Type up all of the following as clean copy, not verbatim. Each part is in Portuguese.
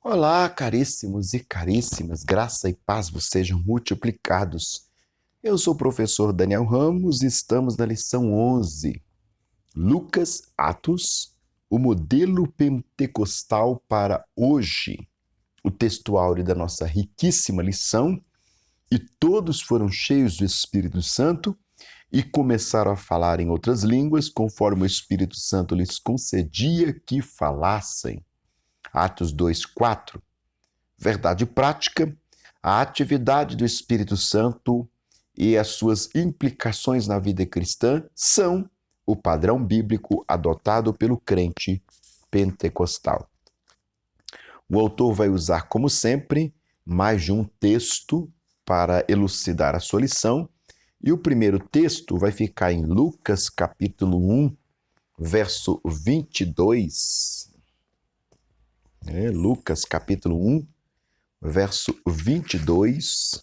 Olá, caríssimos e caríssimas, graça e paz vos sejam multiplicados. Eu sou o professor Daniel Ramos e estamos na lição 11, Lucas, Atos, o modelo pentecostal para hoje. O texto áureo da nossa riquíssima lição, e todos foram cheios do Espírito Santo e começaram a falar em outras línguas, conforme o Espírito Santo lhes concedia que falassem. Atos 2:4. Verdade prática, a atividade do Espírito Santo e as suas implicações na vida cristã são o padrão bíblico adotado pelo crente pentecostal. O autor vai usar, como sempre, mais de um texto para elucidar a sua lição, e o primeiro texto vai ficar em Lucas, capítulo 1, verso 22. Lucas, capítulo 1, verso 22,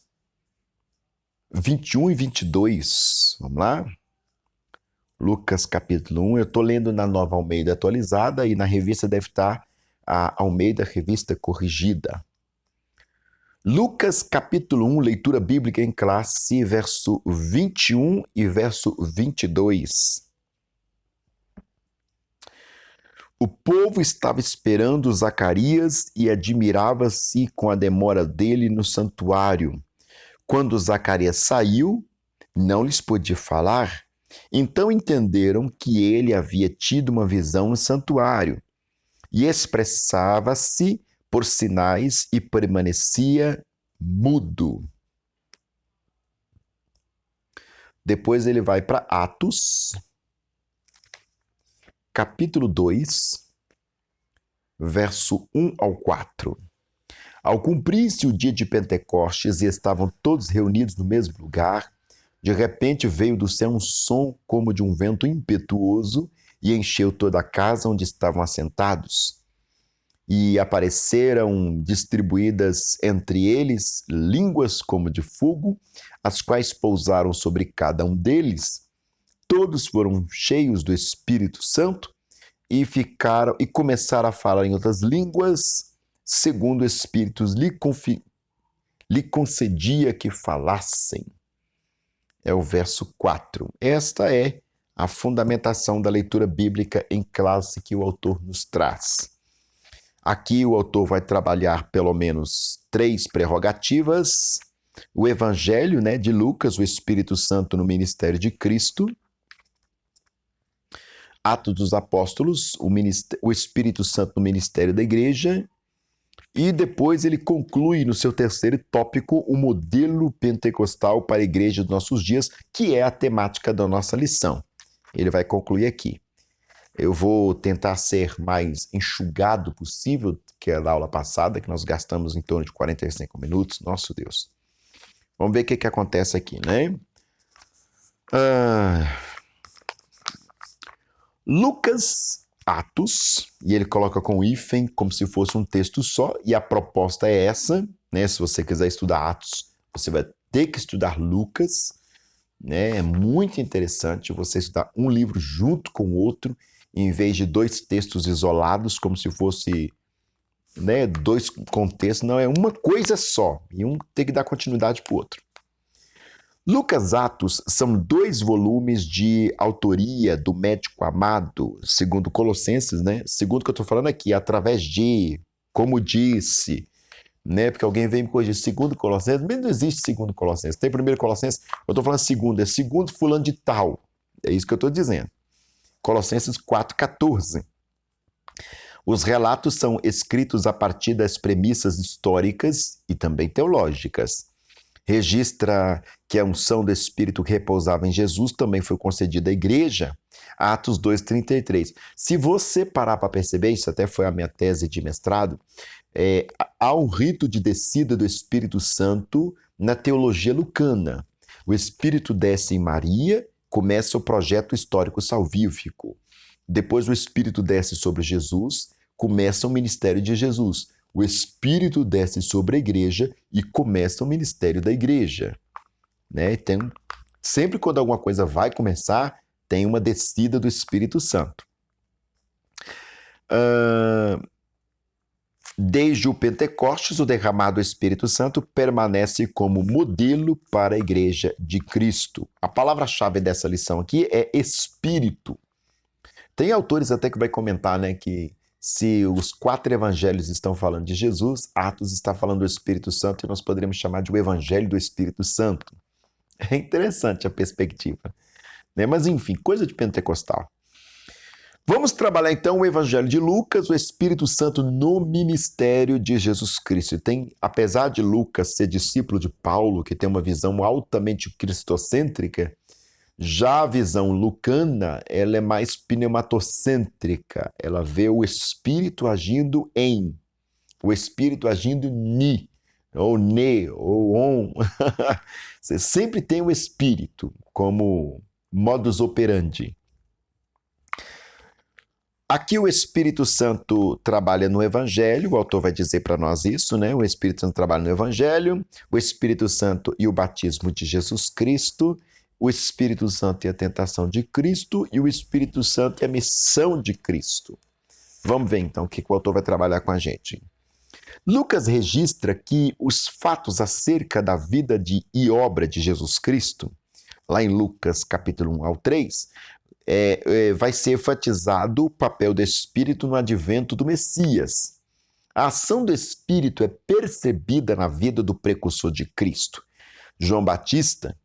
21 e 22. Vamos lá? Lucas, capítulo 1. Eu estou lendo na Nova Almeida atualizada e na revista deve estar a Almeida Revista Corrigida. Lucas, capítulo 1, leitura bíblica em classe, verso 21 e verso 22. O povo estava esperando Zacarias e admirava-se com a demora dele no santuário. Quando Zacarias saiu, não lhes podia falar. Então entenderam que ele havia tido uma visão no santuário e expressava-se por sinais e permanecia mudo. Depois ele vai para Atos, capítulo 2, verso 1 ao 4. Ao cumprir-se o dia de Pentecostes e estavam todos reunidos no mesmo lugar, de repente veio do céu um som como de um vento impetuoso e encheu toda a casa onde estavam assentados. E apareceram distribuídas entre eles línguas como de fogo, as quais pousaram sobre cada um deles. Todos foram cheios do Espírito Santo e começaram a falar em outras línguas, segundo o Espírito lhe concedia que falassem. É o verso 4. Esta é a fundamentação da leitura bíblica em classe que o autor nos traz. Aqui o autor vai trabalhar pelo menos 3 prerrogativas: o Evangelho, de Lucas, o Espírito Santo no ministério de Cristo; Atos dos Apóstolos, o Espírito Santo no ministério da igreja; e depois ele conclui no seu terceiro tópico o modelo pentecostal para a igreja dos nossos dias, que é a temática da nossa lição. Ele vai concluir aqui. Eu vou tentar ser mais enxugado possível que a da aula passada, que nós gastamos em torno de 45 minutos. Nosso Deus. Vamos ver o que acontece aqui, né? Lucas, Atos, e ele coloca com hífen como se fosse um texto só, e a proposta é essa, né? Se você quiser estudar Atos, você vai ter que estudar Lucas, né? É muito interessante você estudar um livro junto com o outro, em vez de 2 textos isolados, como se fosse, 2 contextos. Não, é uma coisa só, e um tem que dar continuidade para o outro. Lucas, Atos são 2 volumes de autoria do médico amado, segundo Colossenses, segundo o que eu estou falando aqui, através de, como disse, porque alguém vem me corrigir, segundo Colossenses, mas não existe segundo Colossenses, tem primeiro Colossenses, eu estou falando segundo, é segundo fulano de tal, é isso que eu estou dizendo. Colossenses 4,14. Os relatos são escritos a partir das premissas históricas e também teológicas. Registra que a unção do Espírito que repousava em Jesus também foi concedida à igreja, Atos 2,33. Se você parar para perceber, isso até foi a minha tese de mestrado, há um rito de descida do Espírito Santo na teologia lucana. O Espírito desce em Maria, começa o projeto histórico salvífico. Depois o Espírito desce sobre Jesus, começa o ministério de Jesus. O Espírito desce sobre a igreja e começa o ministério da igreja. Então, sempre quando alguma coisa vai começar, tem uma descida do Espírito Santo. Desde o Pentecostes, o derramado Espírito Santo permanece como modelo para a Igreja de Cristo. A palavra-chave dessa lição aqui é Espírito. Tem autores até que vai comentar, né, que se os 4 evangelhos estão falando de Jesus, Atos está falando do Espírito Santo e nós poderíamos chamar de o Evangelho do Espírito Santo. É interessante a perspectiva, né? Mas enfim, coisa de pentecostal. Vamos trabalhar então o Evangelho de Lucas, o Espírito Santo no ministério de Jesus Cristo. E tem, apesar de Lucas ser discípulo de Paulo, que tem uma visão altamente cristocêntrica, já a visão lucana, ela é mais pneumatocêntrica. Ela vê o Espírito agindo em, o Espírito agindo ni, ou ne, ou on. Você sempre tem o Espírito como modus operandi. Aqui o Espírito Santo trabalha no Evangelho, o autor vai dizer para nós isso, né? O Espírito Santo trabalha no Evangelho, o Espírito Santo e o batismo de Jesus Cristo, o Espírito Santo e a tentação de Cristo, e o Espírito Santo e a missão de Cristo. Vamos ver então o que o autor vai trabalhar com a gente. Lucas registra que os fatos acerca da vida e obra de Jesus Cristo, lá em Lucas capítulo 1 ao 3, vai ser enfatizado o papel do Espírito no advento do Messias. A ação do Espírito é percebida na vida do precursor de Cristo. João Batista,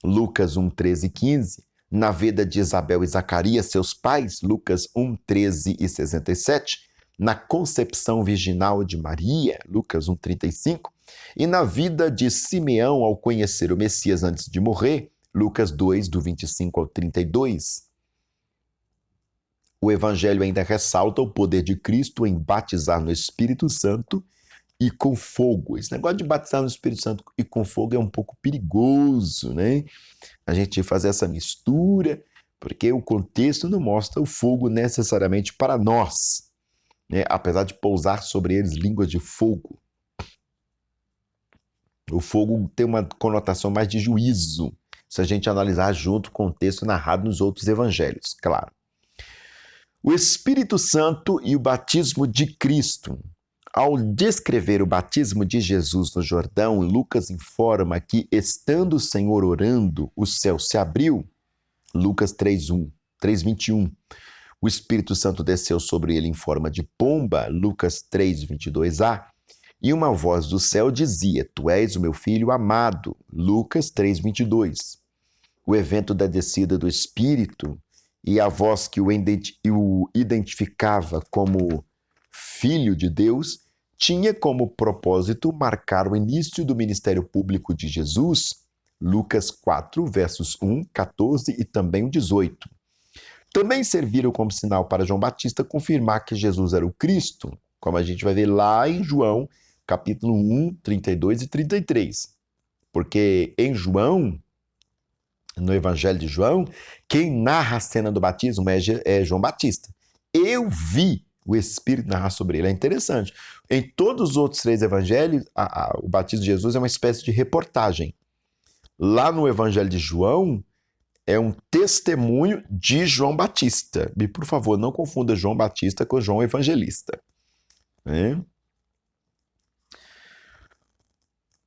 Lucas 1, 13 e 15, na vida de Isabel e Zacarias, seus pais, Lucas 1, 13 e 67, na concepção virginal de Maria, Lucas 1, 35, e na vida de Simeão ao conhecer o Messias antes de morrer, Lucas 2, do 25 ao 32. O Evangelho ainda ressalta o poder de Cristo em batizar no Espírito Santo e com fogo. Esse negócio de batizar no Espírito Santo e com fogo é um pouco perigoso, né? A gente fazer essa mistura, porque o contexto não mostra o fogo necessariamente para nós, né? Apesar de pousar sobre eles línguas de fogo. O fogo tem uma conotação mais de juízo, se a gente analisar junto com o texto narrado nos outros evangelhos, claro. O Espírito Santo e o batismo de Cristo. Ao descrever o batismo de Jesus no Jordão, Lucas informa que, estando o Senhor orando, o céu se abriu. Lucas 3:21. O Espírito Santo desceu sobre ele em forma de pomba. Lucas 3:22a. E uma voz do céu dizia: Tu és o meu filho amado. Lucas 3:22. O evento da descida do Espírito e a voz que o identificava como Filho de Deus tinha como propósito marcar o início do ministério público de Jesus, Lucas 4, versos 1, 14 e também o 18. Também serviram como sinal para João Batista confirmar que Jesus era o Cristo, como a gente vai ver lá em João, capítulo 1, 32 e 33. Porque em João, no Evangelho de João, quem narra a cena do batismo é João Batista. Eu vi o Espírito narrar sobre ele. É interessante. Em todos os outros 3 evangelhos, o batismo de Jesus é uma espécie de reportagem. Lá no Evangelho de João, é um testemunho de João Batista. E, por favor, não confunda João Batista com João Evangelista. Né?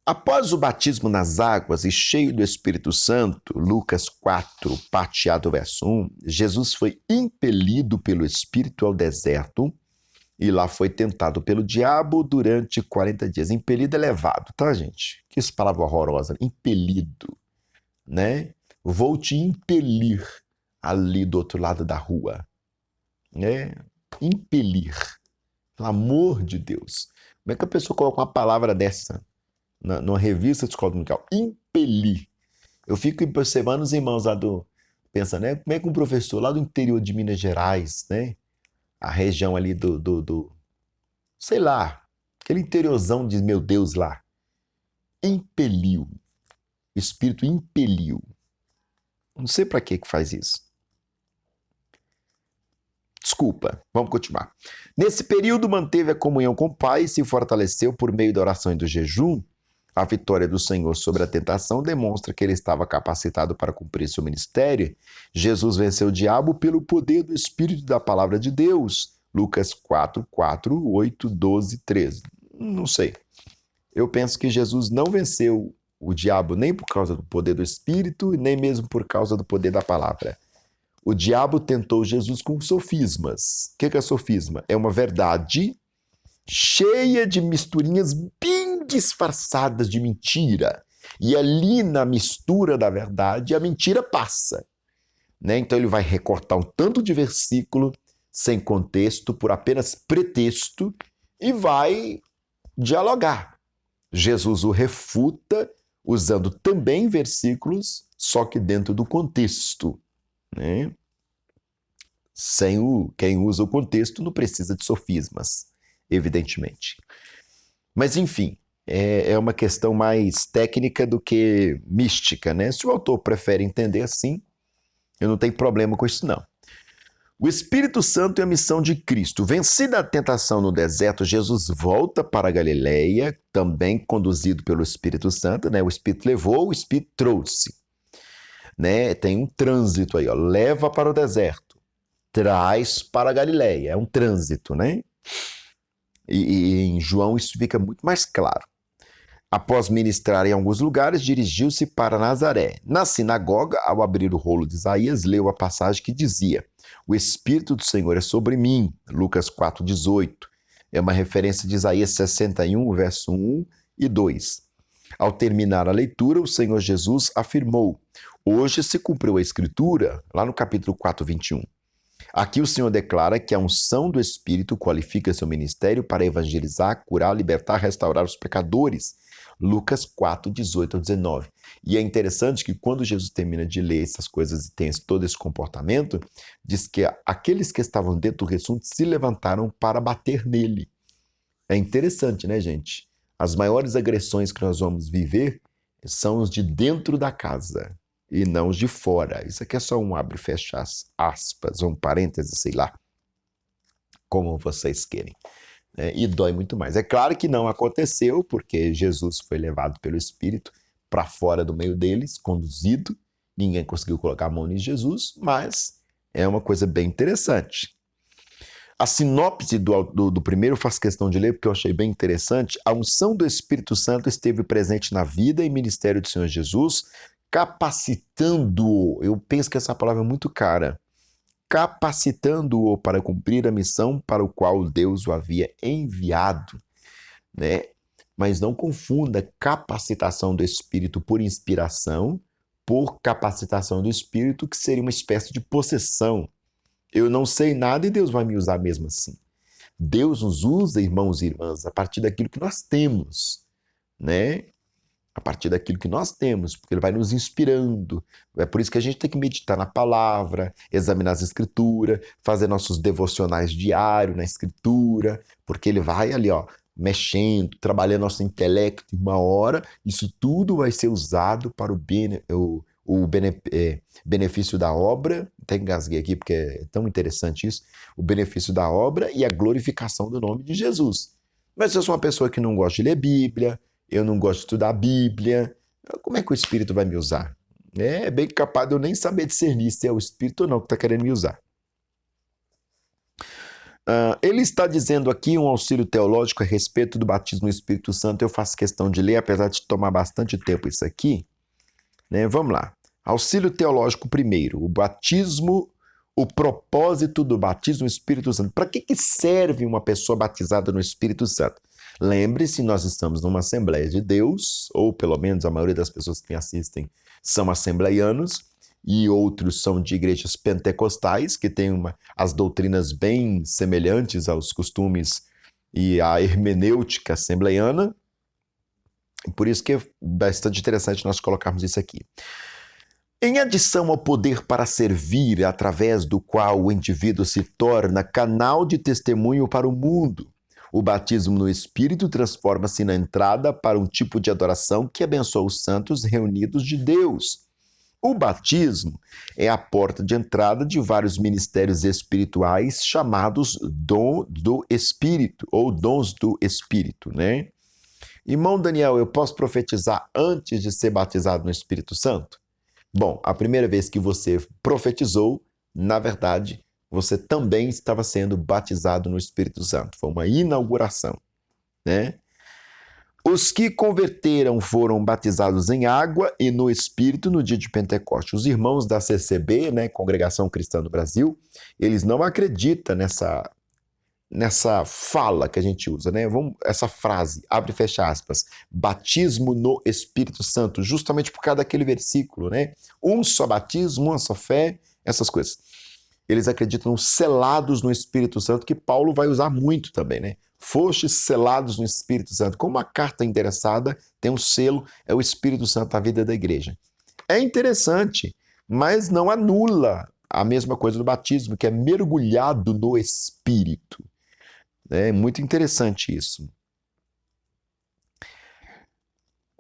Após o batismo nas águas e cheio do Espírito Santo, Lucas 4, parte A do verso 1, Jesus foi impelido pelo Espírito ao deserto e lá foi tentado pelo diabo durante 40 dias. Impelido é levado, tá, gente? Que essa palavra horrorosa, impelido, né? Vou te impelir ali do outro lado da rua, né? Impelir, pelo amor de Deus. Como é que a pessoa coloca uma palavra dessa numa revista de escola dominical? Impelir. Eu fico observando os irmãos lá pensando, né? Como é que um professor lá do interior de Minas Gerais, né? A região ali sei lá, aquele interiorzão de meu Deus lá, impeliu. O Espírito impeliu. Não sei para que faz isso. Desculpa, vamos continuar. Nesse período manteve a comunhão com o Pai e se fortaleceu por meio da oração e do jejum. A vitória do Senhor sobre a tentação demonstra que ele estava capacitado para cumprir seu ministério. Jesus venceu o diabo pelo poder do Espírito e da palavra de Deus. Lucas 4, 4, 8, 12, 13. Não sei. Eu penso que Jesus não venceu o diabo nem por causa do poder do Espírito, nem mesmo por causa do poder da palavra. O diabo tentou Jesus com sofismas. O que é sofisma? É uma verdade cheia de misturinhas bem disfarçadas de mentira. E ali na mistura da verdade, a mentira passa. Né? Então ele vai recortar um tanto de versículo sem contexto, por apenas pretexto, e vai dialogar. Jesus o refuta usando também versículos, só que dentro do contexto. Né? Quem usa o contexto não precisa de sofismas, evidentemente. Mas, enfim, é uma questão mais técnica do que mística, né? Se o autor prefere entender assim, eu não tenho problema com isso, não. O Espírito Santo e a missão de Cristo. Vencida a tentação no deserto, Jesus volta para a Galileia, também conduzido pelo Espírito Santo, né? O Espírito levou, o Espírito trouxe. Né? Tem um trânsito aí, ó. Leva para o deserto, traz para a Galileia. É um trânsito, né? E em João isso fica muito mais claro. Após ministrar em alguns lugares, dirigiu-se para Nazaré. Na sinagoga, ao abrir o rolo de Isaías, leu a passagem que dizia: "O Espírito do Senhor é sobre mim", Lucas 4,18. É uma referência de Isaías 61, verso 1 e 2. Ao terminar a leitura, o Senhor Jesus afirmou: "Hoje se cumpriu a Escritura", lá no capítulo 4, 21. Aqui o Senhor declara que a unção do Espírito qualifica seu ministério para evangelizar, curar, libertar, restaurar os pecadores. Lucas 4, 18 a 19. E é interessante que quando Jesus termina de ler essas coisas e tem todo esse comportamento, diz que aqueles que estavam dentro do recinto se levantaram para bater nele. É interessante, né, gente? As maiores agressões que nós vamos viver são os de dentro da casa e não os de fora. Isso aqui é só um abre e fecha aspas, um parênteses, sei lá, como vocês querem. E dói muito mais. É claro que não aconteceu, porque Jesus foi levado pelo Espírito para fora do meio deles, conduzido, ninguém conseguiu colocar a mão em Jesus, mas é uma coisa bem interessante. A sinopse do primeiro eu faço questão de ler, porque eu achei bem interessante. A unção do Espírito Santo esteve presente na vida e ministério do Senhor Jesus, capacitando-o, eu penso que essa palavra é muito cara, capacitando-o para cumprir a missão para o qual Deus o havia enviado, né? Mas não confunda capacitação do Espírito por inspiração, por capacitação do Espírito, que seria uma espécie de possessão. Eu não sei nada e Deus vai me usar mesmo assim. Deus nos usa, irmãos e irmãs, a partir daquilo que nós temos, né? A partir daquilo que nós temos, porque ele vai nos inspirando. É por isso que a gente tem que meditar na palavra, examinar as escrituras, fazer nossos devocionais diários na escritura, porque ele vai ali, ó, mexendo, trabalhando nosso intelecto em uma hora, isso tudo vai ser usado para o benefício da obra. Até engasguei aqui porque é tão interessante isso, o benefício da obra e a glorificação do nome de Jesus. Mas se eu sou uma pessoa que não gosta de ler Bíblia, eu não gosto de estudar a Bíblia, como é que o Espírito vai me usar? É bem capaz de eu nem saber discernir se é o Espírito ou não que está querendo me usar. Ele está dizendo aqui um auxílio teológico a respeito do batismo no Espírito Santo. Eu faço questão de ler, apesar de tomar bastante tempo isso aqui. Né? Vamos lá. Auxílio teológico primeiro. O batismo, o propósito do batismo no Espírito Santo. Para que serve uma pessoa batizada no Espírito Santo? Lembre-se, nós estamos numa Assembleia de Deus, ou pelo menos a maioria das pessoas que me assistem são assembleianos, e outros são de igrejas pentecostais, que têm as doutrinas bem semelhantes aos costumes e à hermenêutica assembleiana. Por isso que é bastante interessante nós colocarmos isso aqui. Em adição ao poder para servir, através do qual o indivíduo se torna canal de testemunho para o mundo, o batismo no Espírito transforma-se na entrada para um tipo de adoração que abençoa os santos reunidos de Deus. O batismo é a porta de entrada de vários ministérios espirituais chamados dom do Espírito, ou dons do Espírito, né? Irmão Daniel, eu posso profetizar antes de ser batizado no Espírito Santo? Bom, a primeira vez que você profetizou, na verdade, você também estava sendo batizado no Espírito Santo. Foi uma inauguração, né? Os que converteram foram batizados em água e no Espírito no dia de Pentecostes. Os irmãos da CCB, né, Congregação Cristã do Brasil, eles não acreditam nessa fala que a gente usa, né? Essa frase, abre e fecha aspas, batismo no Espírito Santo, justamente por causa daquele versículo, né? Um só batismo, uma só fé, essas coisas. Eles acreditam selados no Espírito Santo, que Paulo vai usar muito também, né? Fostes selados no Espírito Santo. Como uma carta endereçada tem um selo, é o Espírito Santo na vida da igreja. É interessante, mas não anula a mesma coisa do batismo, que é mergulhado no Espírito. É muito interessante isso.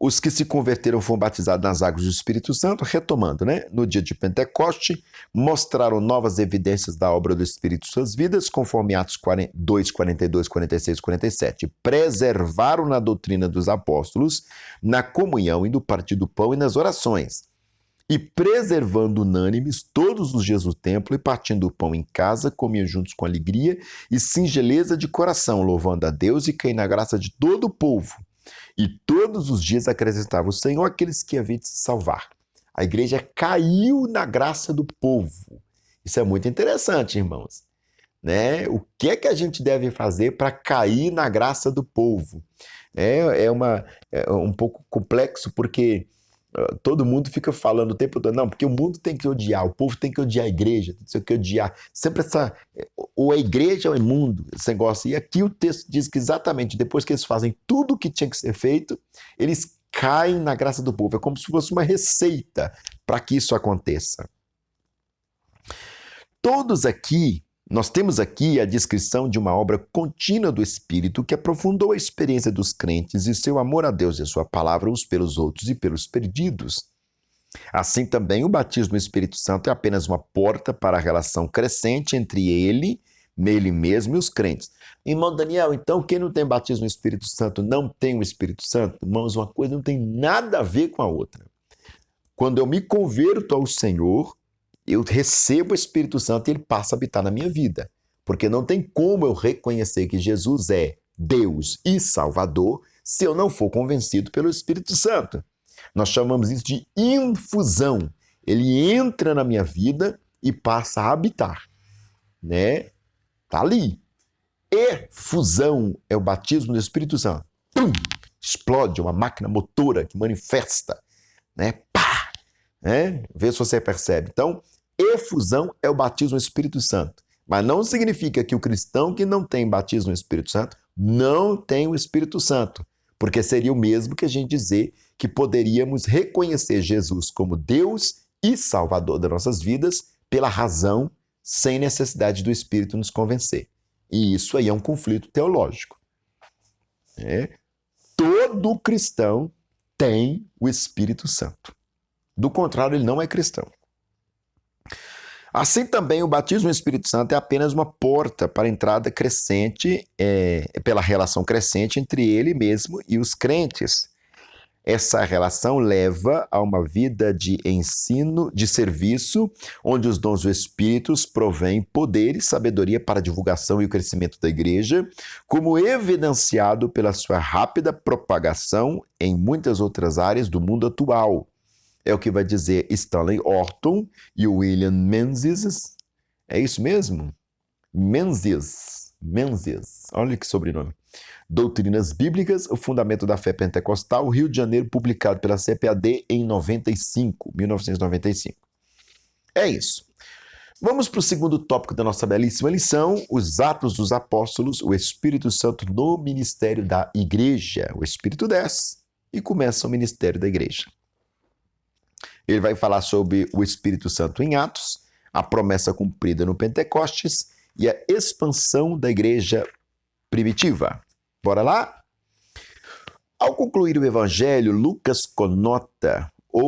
Os que se converteram foram batizados nas águas do Espírito Santo, retomando, né? No dia de Pentecoste, mostraram novas evidências da obra do Espírito em suas vidas, conforme Atos 2, 42, 46, 47. Preservaram na doutrina dos apóstolos, na comunhão e no partir do pão e nas orações. E preservando unânimes todos os dias no templo e partindo o pão em casa, comiam juntos com alegria e singeleza de coração, louvando a Deus e caindo na graça de todo o povo. E todos os dias acrescentava o Senhor aqueles que haviam de se salvar. A igreja caiu na graça do povo. Isso é muito interessante, irmãos. Né? O que é que a gente deve fazer para cair na graça do povo? É um pouco complexo, porque todo mundo fica falando o tempo todo, não, porque o mundo tem que odiar, o povo tem que odiar a igreja, tem que odiar. Sempre ou a igreja ou é mundo, esse negócio. E aqui o texto diz que exatamente depois que eles fazem tudo o que tinha que ser feito, eles caem na graça do povo. É como se fosse uma receita para que isso aconteça. Nós temos aqui a descrição de uma obra contínua do Espírito que aprofundou a experiência dos crentes e seu amor a Deus e a sua palavra uns pelos outros e pelos perdidos. Assim também o batismo no Espírito Santo é apenas uma porta para a relação crescente entre ele mesmo e os crentes. Irmão Daniel, então quem não tem batismo no Espírito Santo não tem o Espírito Santo? Irmãos, uma coisa não tem nada a ver com a outra. Quando eu me converto ao Senhor, eu recebo o Espírito Santo e ele passa a habitar na minha vida. Porque não tem como eu reconhecer que Jesus é Deus e Salvador se eu não for convencido pelo Espírito Santo. Nós chamamos isso de infusão. Ele entra na minha vida e passa a habitar. Né? Tá ali. Efusão é o batismo do Espírito Santo. Pum! Explode uma máquina motora que manifesta. Né? Pá! Vê se você percebe. Então, efusão é o batismo no Espírito Santo. Mas não significa que o cristão que não tem batismo no Espírito Santo não tem o Espírito Santo. Porque seria o mesmo que a gente dizer que poderíamos reconhecer Jesus como Deus e Salvador das nossas vidas pela razão, sem necessidade do Espírito nos convencer. E isso aí é um conflito teológico. Todo cristão tem o Espírito Santo. Do contrário, ele não é cristão. Assim também o batismo no Espírito Santo é apenas uma porta para a entrada crescente, pela relação crescente entre ele mesmo e os crentes. Essa relação leva a uma vida de ensino, de serviço, onde os dons do Espírito provêm poder e sabedoria para a divulgação e o crescimento da igreja, como evidenciado pela sua rápida propagação em muitas outras áreas do mundo atual. É o que vai dizer Stanley Orton e William Menzies. É isso mesmo? Menzies. Olha que sobrenome. Doutrinas Bíblicas, o Fundamento da Fé Pentecostal, Rio de Janeiro, publicado pela CPAD em 1995. É isso. Vamos para o segundo tópico da nossa belíssima lição, os Atos dos Apóstolos, o Espírito Santo no ministério da igreja. O Espírito desce e começa o ministério da igreja. Ele vai falar sobre o Espírito Santo em Atos, a promessa cumprida no Pentecostes e a expansão da igreja primitiva. Bora lá? Ao concluir o evangelho, Lucas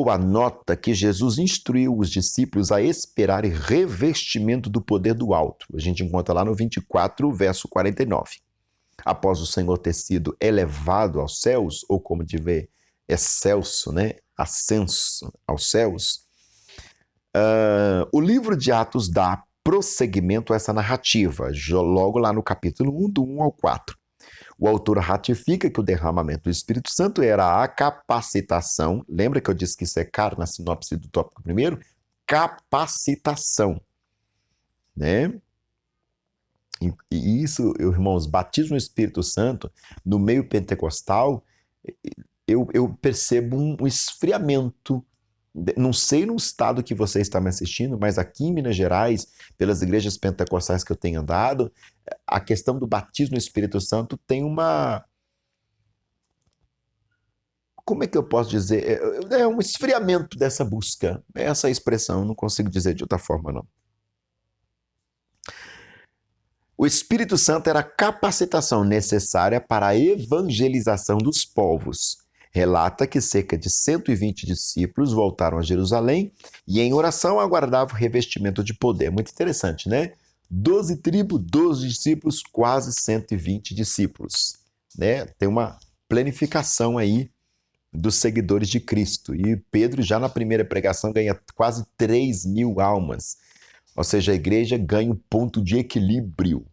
anota que Jesus instruiu os discípulos a esperarem revestimento do poder do alto. A gente encontra lá no 24, verso 49. Após o Senhor ter sido elevado aos céus, ou como de ver, excelso, né? Ascenso aos céus, o livro de Atos dá prosseguimento a essa narrativa, logo lá no capítulo 1, do 1 ao 4. O autor ratifica que o derramamento do Espírito Santo era a capacitação. Lembra que eu disse que isso é caro na sinopse do tópico primeiro? Capacitação, né? E isso, irmãos, batismo no Espírito Santo, no meio pentecostal, eu percebo um esfriamento. Não sei no estado que você está me assistindo, mas aqui em Minas Gerais, pelas igrejas pentecostais que eu tenho andado, a questão do batismo no Espírito Santo tem uma... Como é que eu posso dizer? É um esfriamento dessa busca. Essa expressão, não consigo dizer de outra forma, não. O Espírito Santo era a capacitação necessária para a evangelização dos povos. Relata que cerca de 120 discípulos voltaram a Jerusalém e em oração aguardavam o revestimento de poder. Muito interessante, né? 12 tribos, 12 discípulos, quase 120 discípulos, né? Tem uma planificação aí dos seguidores de Cristo. E Pedro, já na primeira pregação, ganha quase 3.000 almas. Ou seja, a igreja ganha um ponto de equilíbrio.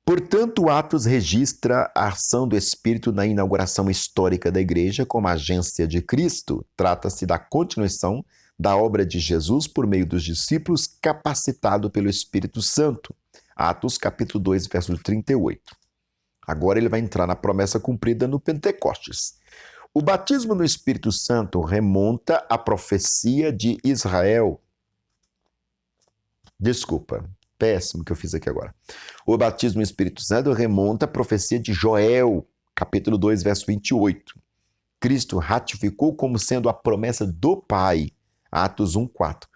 Portanto, Atos registra a ação do Espírito na inauguração histórica da igreja como agência de Cristo. Trata-se da continuação da obra de Jesus por meio dos discípulos capacitado pelo Espírito Santo. Atos capítulo 2, verso 38. Agora ele vai entrar na promessa cumprida no Pentecostes. O batismo no Espírito Santo remonta à profecia de Israel. Desculpa, péssimo que eu fiz aqui agora. O batismo no Espírito Santo remonta à profecia de Joel, capítulo 2, verso 28. Cristo ratificou como sendo a promessa do Pai, Atos 1, 4.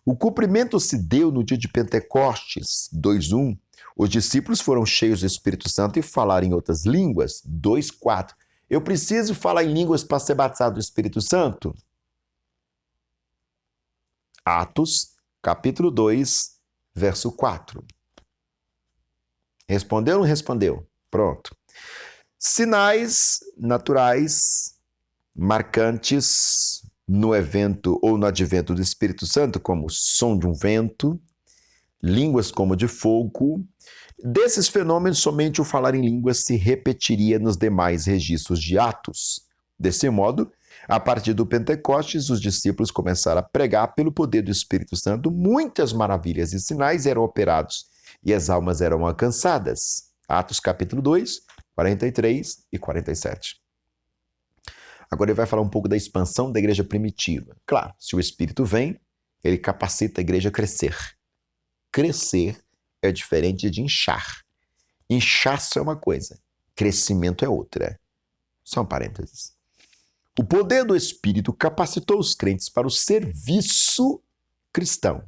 O cumprimento se deu no dia de Pentecostes, 2:1. Os discípulos foram cheios do Espírito Santo e falaram em outras línguas, 2:4. Eu preciso falar em línguas para ser batizado do Espírito Santo? Atos, capítulo 2, verso 4. Respondeu ou não respondeu? Pronto. Sinais naturais marcantes no evento ou no advento do Espírito Santo, como o som de um vento, línguas como de fogo. Desses fenômenos, somente o falar em línguas se repetiria nos demais registros de Atos. Desse modo, a partir do Pentecostes, os discípulos começaram a pregar pelo poder do Espírito Santo, muitas maravilhas e sinais eram operados e as almas eram alcançadas. Atos capítulo 2, 43 e 47. Agora ele vai falar um pouco da expansão da igreja primitiva. Claro, se o Espírito vem, ele capacita a igreja a crescer. Crescer é diferente de inchar. Inchaço é uma coisa, crescimento é outra. Só um parênteses. O poder do Espírito capacitou os crentes para o serviço cristão.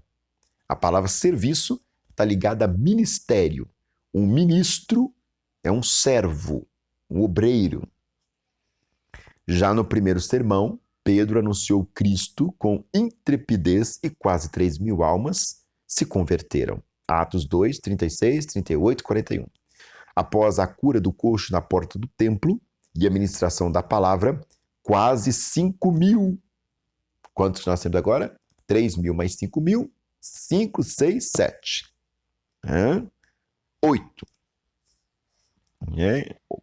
A palavra serviço está ligada a ministério. Um ministro é um servo, um obreiro. Já no primeiro sermão, Pedro anunciou Cristo com intrepidez e quase 3.000 almas se converteram. Atos 2, 36, 38 e 41. Após a cura do coxo na porta do templo e a ministração da palavra, quase 5.000. Quantos nós temos agora? 3.000 mais 5.000? 5, 6, 7. 8.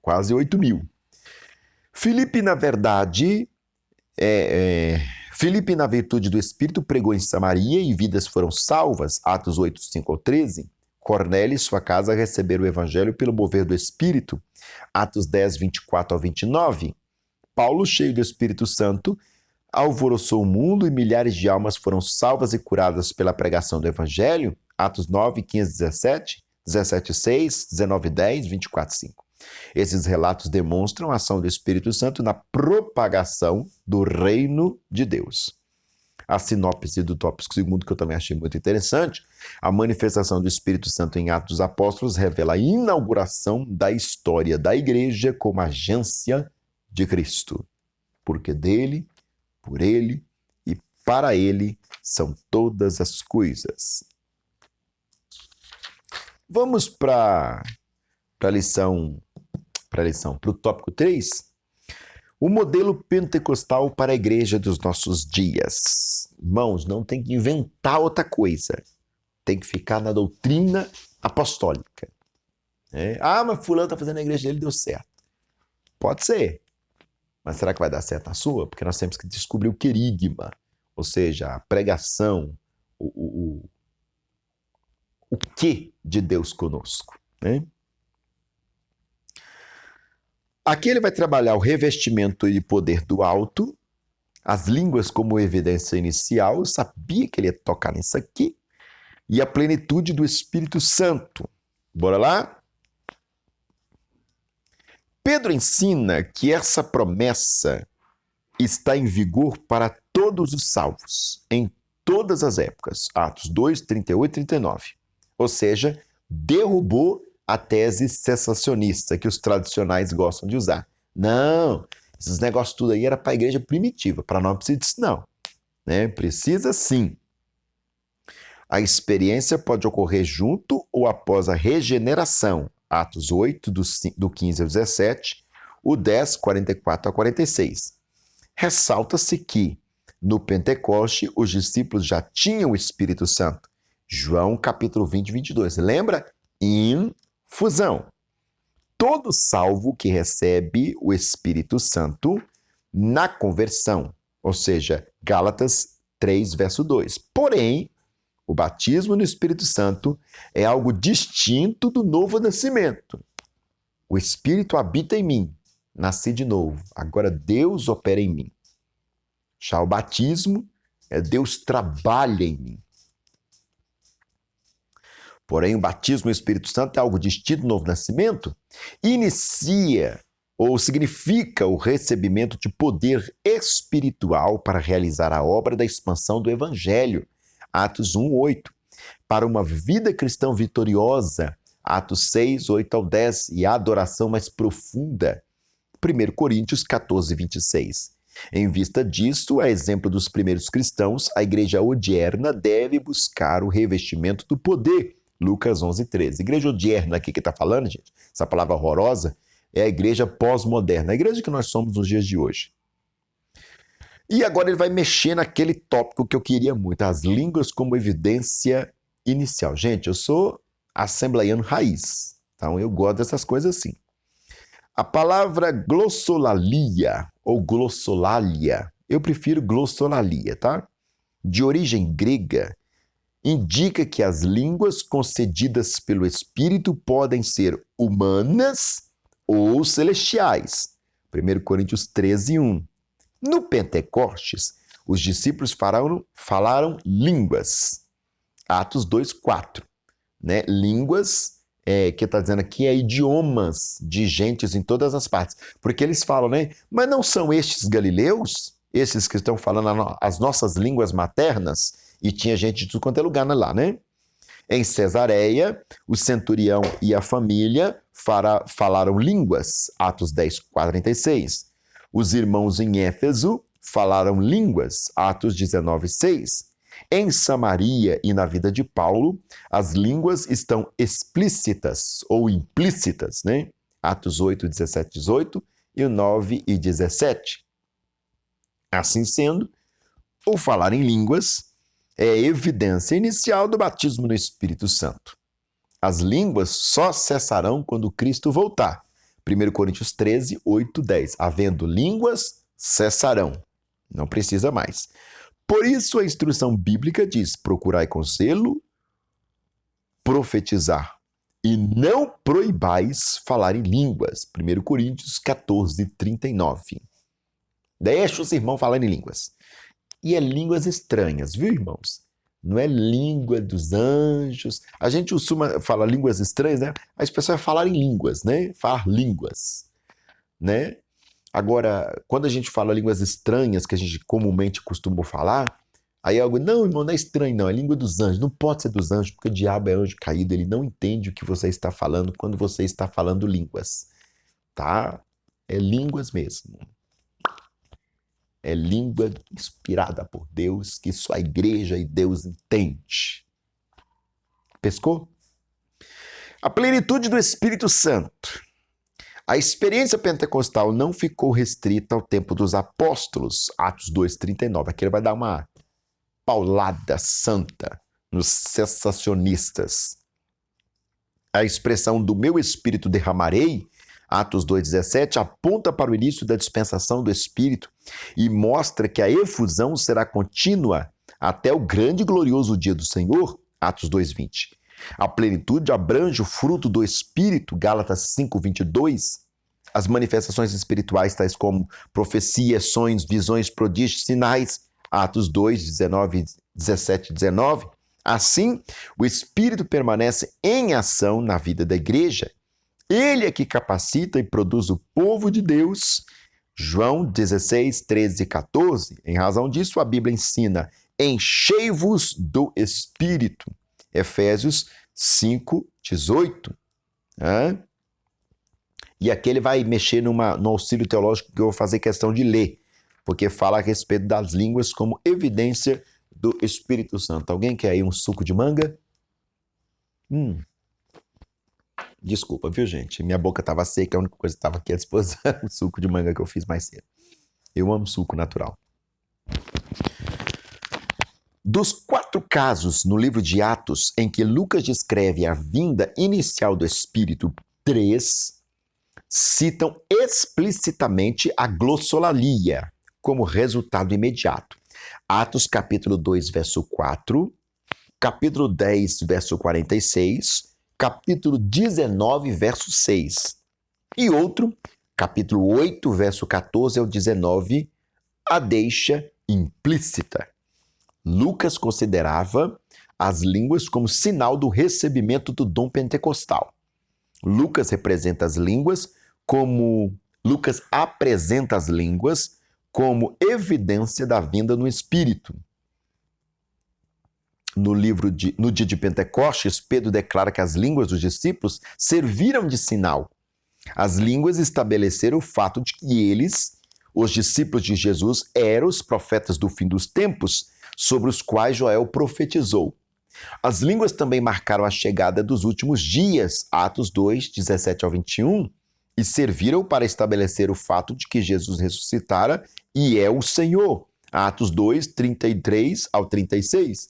Quase 8.000. Filipe, na verdade, Filipe, na virtude do Espírito, pregou em Samaria e vidas foram salvas. Atos 8, 5 ao 13. Cornélio e sua casa receberam o evangelho pelo mover do Espírito. Atos 10, 24 ao 29. Paulo, cheio do Espírito Santo, alvoroçou o mundo e milhares de almas foram salvas e curadas pela pregação do evangelho. Atos 9, 15, 17, 17, 6, 19, 10, 24, 5. Esses relatos demonstram a ação do Espírito Santo na propagação do reino de Deus. A sinopse do tópico segundo, que eu também achei muito interessante, a manifestação do Espírito Santo em Atos dos Apóstolos revela a inauguração da história da igreja como agência de Cristo. Porque dele, por ele e para ele são todas as coisas. Vamos para o tópico 3, o modelo pentecostal para a igreja dos nossos dias. Irmãos, não tem que inventar outra coisa. tem que ficar na doutrina apostólica. Mas fulano está fazendo a igreja dele, deu certo. Pode ser. Mas será que vai dar certo na sua? Porque nós temos que descobrir o querigma, ou seja, a pregação, o que de Deus conosco. Né? Aqui ele vai trabalhar o revestimento e poder do alto, as línguas como evidência inicial, eu sabia que ele ia tocar nisso aqui, e a plenitude do Espírito Santo. Bora lá? Pedro ensina que essa promessa está em vigor para todos os salvos, em todas as épocas. Atos 2, 38 e 39. Ou seja, derrubou a tese cessacionista que os tradicionais gostam de usar. Não, esses negócios tudo aí era para a igreja primitiva, para nós não precisa disso não. Né? Precisa sim. A experiência pode ocorrer junto ou após a regeneração. Atos 8, do 15 ao 17, o 10, 44 a 46. Ressalta-se que, no Pentecoste, os discípulos já tinham o Espírito Santo. João, capítulo 20, 22. Lembra? Infusão. Todo salvo que recebe o Espírito Santo na conversão, ou seja, Gálatas 3, verso 2. Porém, o batismo no Espírito Santo é algo distinto do novo nascimento. O Espírito habita em mim, nasci de novo, agora Deus opera em mim. Já o batismo é Deus trabalha em mim. Porém, o batismo no Espírito Santo é algo distinto do novo nascimento, inicia ou significa o recebimento de poder espiritual para realizar a obra da expansão do Evangelho. Atos 1, 8. Para uma vida cristã vitoriosa, Atos 6, 8 ao 10, e a adoração mais profunda, 1 Coríntios 14, 26. Em vista disso, a exemplo dos primeiros cristãos, a igreja odierna deve buscar o revestimento do poder, Lucas 11, 13. Igreja odierna aqui que está falando, gente, essa palavra horrorosa, é a igreja pós-moderna, a igreja que nós somos nos dias de hoje. E agora ele vai mexer naquele tópico que eu queria muito, as línguas como evidência inicial. Gente, eu sou assembleiano raiz, então eu gosto dessas coisas assim. A palavra glossolalia ou glossolalia, eu prefiro glossolalia, tá? De origem grega, indica que as línguas concedidas pelo Espírito podem ser humanas ou celestiais. 1 Coríntios 13, 1. No Pentecostes, os discípulos falaram línguas. Atos 2, 4. Né? Línguas, que está dizendo aqui, é idiomas de gentes em todas as partes. Porque eles falam, né? Mas não são estes galileus? Esses que estão falando as nossas línguas maternas? E tinha gente de tudo quanto é lugar lá, né? Em Cesareia, o centurião e a família falaram línguas. Atos 10, 46. Os irmãos em Éfeso falaram línguas, Atos 19, 6. Em Samaria e na vida de Paulo, as línguas estão explícitas ou implícitas, né? Atos 8, 17, 18 e o 9 e 17. Assim sendo, o falar em línguas é evidência inicial do batismo no Espírito Santo. As línguas só cessarão quando Cristo voltar. 1 Coríntios 13, 8, 10. Havendo línguas, cessarão. Não precisa mais. Por isso a instrução bíblica diz: procurai com zelo profetizar e não proibais falar em línguas. 1 Coríntios 14, 39. Deixa os irmãos falarem em línguas. E é línguas estranhas, viu, irmãos? Não é língua dos anjos. A gente costuma falar línguas estranhas, né? As pessoas falam em línguas, né? Falar línguas, né? Agora, quando a gente fala línguas estranhas, que a gente comumente costuma falar, aí é algo, não, irmão, não é estranho, não. É língua dos anjos. Não pode ser dos anjos, porque o diabo é anjo caído. Ele não entende o que você está falando quando você está falando línguas, tá? É línguas mesmo. É língua inspirada por Deus, que só a igreja e Deus entende. Pescou? A plenitude do Espírito Santo. A experiência pentecostal não ficou restrita ao tempo dos apóstolos, Atos 2, 39. Aqui ele vai dar uma paulada santa nos cessacionistas. A expressão do meu espírito derramarei, Atos 2,17, aponta para o início da dispensação do Espírito e mostra que a efusão será contínua até o grande e glorioso dia do Senhor, Atos 2,20. A plenitude abrange o fruto do Espírito, Gálatas 5,22. As manifestações espirituais, tais como profecias, sonhos, visões, prodígios, sinais, Atos 2:19, 17 e 19. Assim, o Espírito permanece em ação na vida da igreja. Ele é que capacita e produz o povo de Deus. João 16, 13 e 14. Em razão disso, a Bíblia ensina: enchei-vos do Espírito. Efésios 5, 18. E aqui ele vai mexer no auxílio teológico que eu vou fazer questão de ler, porque fala a respeito das línguas como evidência do Espírito Santo. Alguém quer aí um suco de manga? Desculpa, viu, gente? Minha boca estava seca, a única coisa que estava aqui à disposição é o suco de manga que eu fiz mais cedo. Eu amo suco natural. Dos 4 casos no livro de Atos em que Lucas descreve a vinda inicial do Espírito, 3 citam explicitamente a glossolalia como resultado imediato. Atos capítulo 2, verso 4, capítulo 10, verso 46, capítulo 19, verso 6. E outro, capítulo 8, verso 14 ao 19, a deixa implícita. Lucas considerava as línguas como sinal do recebimento do dom pentecostal. Lucas apresenta as línguas como evidência da vinda no Espírito. No dia de Pentecostes, Pedro declara que as línguas dos discípulos serviram de sinal. As línguas estabeleceram o fato de que eles, os discípulos de Jesus, eram os profetas do fim dos tempos, sobre os quais Joel profetizou. As línguas também marcaram a chegada dos últimos dias, Atos 2, 17 ao 21, e serviram para estabelecer o fato de que Jesus ressuscitara e é o Senhor, Atos 2, 33 ao 36.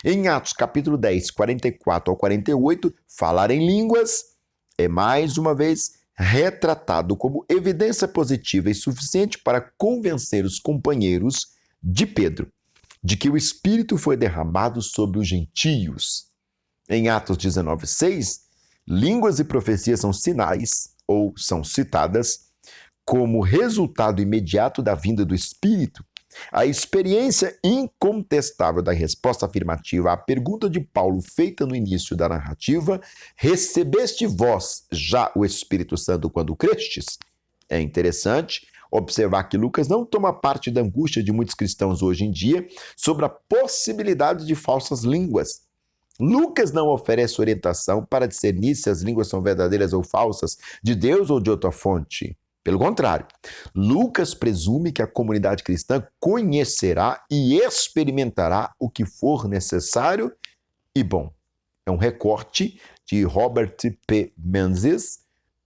Em Atos capítulo 10, 44 ao 48, falar em línguas é mais uma vez retratado como evidência positiva e suficiente para convencer os companheiros de Pedro de que o Espírito foi derramado sobre os gentios. Em Atos 19, 6, línguas e profecias são sinais, ou são citadas, como resultado imediato da vinda do Espírito. A experiência incontestável da resposta afirmativa à pergunta de Paulo feita no início da narrativa, recebeste vós já o Espírito Santo quando crestes? É interessante observar que Lucas não toma parte da angústia de muitos cristãos hoje em dia sobre a possibilidade de falsas línguas. Lucas não oferece orientação para discernir se as línguas são verdadeiras ou falsas, de Deus ou de outra fonte. Pelo contrário, Lucas presume que a comunidade cristã conhecerá e experimentará o que for necessário e bom. É um recorte de Robert P. Menzies,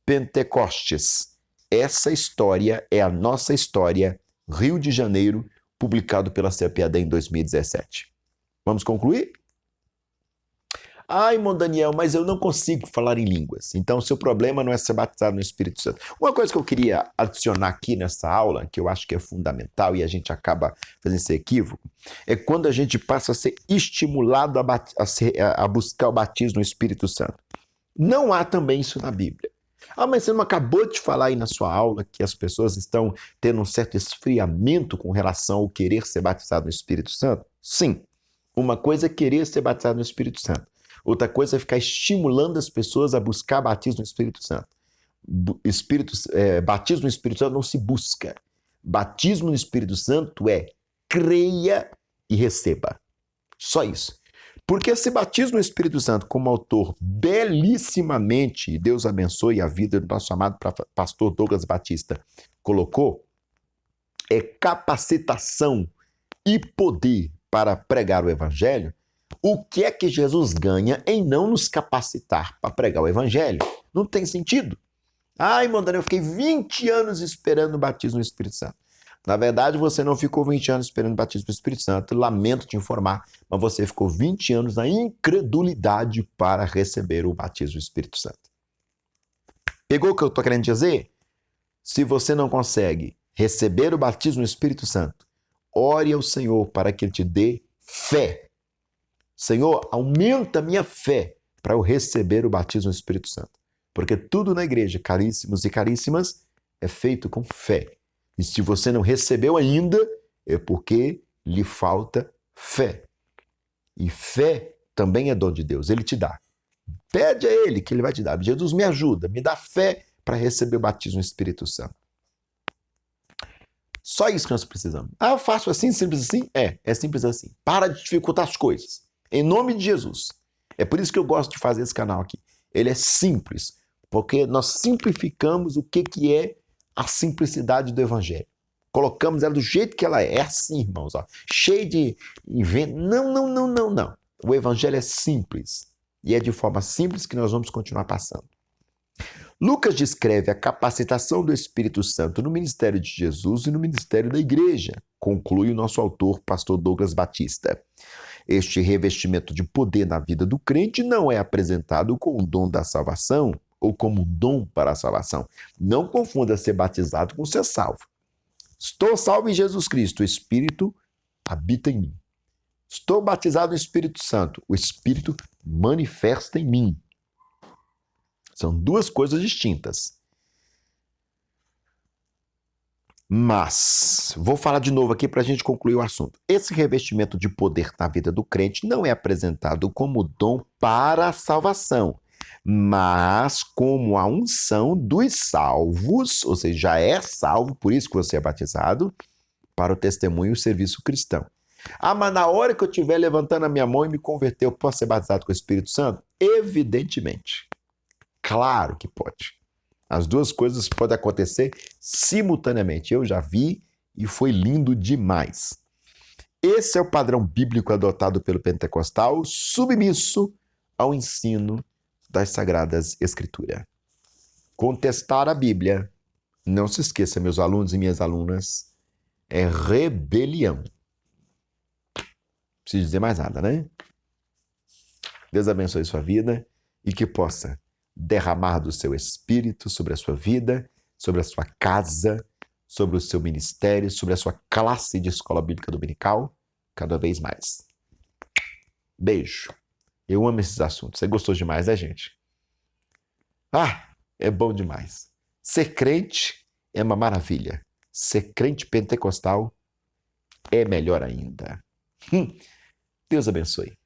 Pentecostes. Essa história é a nossa história, Rio de Janeiro, publicado pela CPAD em 2017. Vamos concluir? Ai, irmão Daniel, mas eu não consigo falar em línguas. Então, o seu problema não é ser batizado no Espírito Santo. Uma coisa que eu queria adicionar aqui nessa aula, que eu acho que é fundamental e a gente acaba fazendo esse equívoco, é quando a gente passa a ser estimulado a buscar o batismo no Espírito Santo. Não há também isso na Bíblia. Ah, mas você não acabou de falar aí na sua aula que as pessoas estão tendo um certo esfriamento com relação ao querer ser batizado no Espírito Santo? Sim. Uma coisa é querer ser batizado no Espírito Santo. Outra coisa é ficar estimulando as pessoas a buscar batismo no Espírito Santo. Batismo no Espírito Santo não se busca. Batismo no Espírito Santo é creia e receba. Só isso. Porque esse batismo no Espírito Santo, como autor belíssimamente, Deus abençoe a vida do nosso amado pastor Douglas Batista, colocou, é capacitação e poder para pregar o Evangelho. O que é que Jesus ganha em não nos capacitar para pregar o Evangelho? Não tem sentido. Ai, irmão Daniel, eu fiquei 20 anos esperando o batismo no Espírito Santo. Na verdade, você não ficou 20 anos esperando o batismo do Espírito Santo, lamento te informar, mas você ficou 20 anos na incredulidade para receber o batismo do Espírito Santo. Pegou o que eu estou querendo dizer? Se você não consegue receber o batismo do Espírito Santo, ore ao Senhor para que Ele te dê fé. Senhor, aumenta a minha fé para eu receber o batismo do Espírito Santo. Porque tudo na igreja, caríssimos e caríssimas, é feito com fé. E se você não recebeu ainda, é porque lhe falta fé. E fé também é dom de Deus, Ele te dá. Pede a Ele que Ele vai te dar. Jesus, me ajuda, me dá fé para receber o batismo do Espírito Santo. Só isso que nós precisamos. Ah, fácil assim, simples assim? É simples assim. Para de dificultar as coisas. Em nome de Jesus. É por isso que eu gosto de fazer esse canal aqui. Ele é simples, porque nós simplificamos o que é a simplicidade do Evangelho. Colocamos ela do jeito que ela é. É assim, irmãos. Ó. Cheio de invento. Não. O Evangelho é simples. E é de forma simples que nós vamos continuar passando. Lucas descreve a capacitação do Espírito Santo no ministério de Jesus e no ministério da igreja, conclui o nosso autor, pastor Douglas Batista. Este revestimento de poder na vida do crente não é apresentado como um dom da salvação ou como um dom para a salvação. Não confunda ser batizado com ser salvo. Estou salvo em Jesus Cristo, o Espírito habita em mim. Estou batizado no Espírito Santo, o Espírito manifesta em mim. São duas coisas distintas. Mas, vou falar de novo aqui para a gente concluir o assunto. Esse revestimento de poder na vida do crente não é apresentado como dom para a salvação, mas como a unção dos salvos, ou seja, já é salvo, por isso que você é batizado, para o testemunho e o serviço cristão. Ah, mas na hora que eu estiver levantando a minha mão e me converter, eu posso ser batizado com o Espírito Santo? Evidentemente. Claro que pode. As duas coisas podem acontecer simultaneamente. Eu já vi e foi lindo demais. Esse é o padrão bíblico adotado pelo pentecostal, submisso ao ensino das Sagradas Escrituras. Contestar a Bíblia, não se esqueça, meus alunos e minhas alunas, é rebelião. Não preciso dizer mais nada, né? Deus abençoe sua vida e que possa derramar do seu espírito sobre a sua vida, sobre a sua casa, sobre o seu ministério, sobre a sua classe de escola bíblica dominical, cada vez mais. Beijo. Eu amo esses assuntos. Você gostou demais, né, gente? Ah, é bom demais. Ser crente é uma maravilha. Ser crente pentecostal é melhor ainda. Deus abençoe.